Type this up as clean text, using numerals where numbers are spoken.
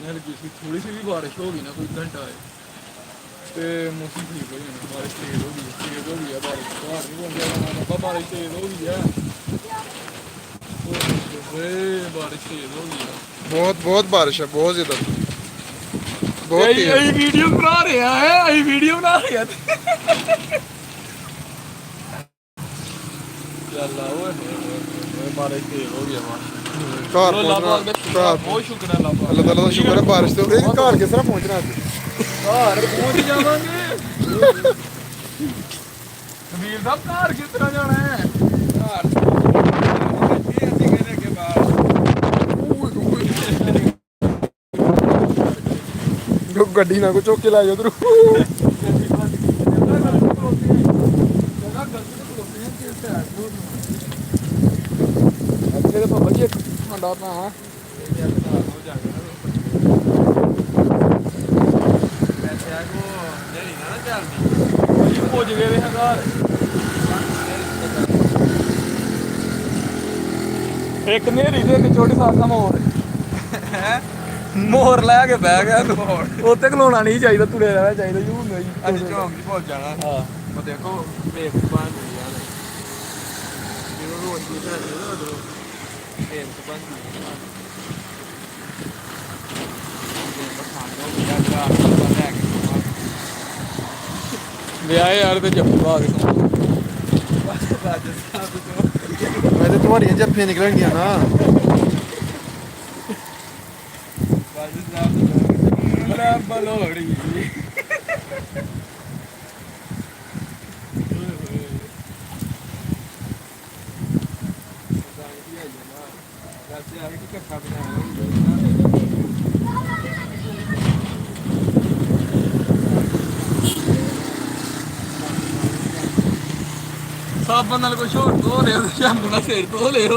हल्की सी थोड़ी सी भी बारिश होगी ना कोई घंटा है तो मौसम ठीक हो जाना बारिश तेज हो गई है बारिश बाहर नहीं पहुंच जाना मैं बारिश तेज हो गई है बारिश तेज हो गई है बहुत बहुत बारिश है बहुत ज्यादा बहुत तेज वीडियो बना रहे हैं वीडियो बना रहे हैं चल बारिश तेज हो गई है घर बहुत शुक्र है अल्लाह ताला का शुक्र है बारिश तो हो रही है घर किस तरह पहुंचना है घर पहुंच जावांगे कबीर साहब घर किस तरह जाना है गड्डी ना को चौक के लाए उधर अच्छे तो बाबा जी ठंडा ना है पहुंच गए हैं घर एक नेरी दे के छोटी सासा मोर लैके बह गया उत्ते खलोना नहीं चाहिए तुरे रहना चाहिए यूं नहीं ਅੱਜ ਚੌਂਕ 'ਚ ਪਹੁੰਚ ਜਾਣਾ हाँ ਉਹ ਦੇਖੋ ਭੇਖ ਬਣ ਗਈ ਯਾਰ ਜਦੋਂ ਰੋਜ਼ ਦੀ ਢਾਡੀ ਨਾ ਉਦੋਂ ਭੇਖ ਬਣ ਗਈ ਜੇ ਪਸੰਦ ਹੋ ਗਿਆ ਤਾਂ ਲੈ ਕੇ ਵਿਆਹ ਯਾਰ ਤੇ ਜੱਫੀ ਪਾ ਕੇ ਸੌਂ ਰਾਜਸਥਾਨ ਤੋਂ मैं तुम्हारी जफ्फियां निकलेंगी ना ਰਾਜਸਥਾਨ ਤੋਂ ਬੜਾ ਬਲੋੜੀ ਵੈਸੇ ਆ ਕਿ ਇਕੱਠਾ ਬਣਾਇਆ ਸਾਬਣ ਨਾਲ ਕੁਛ ਹੋਰ ਧੋ ਲਿਓ ਸ਼ੈਂਪੂ ਨਾਲ ਸਿਰ ਧੋ ਲਿਓ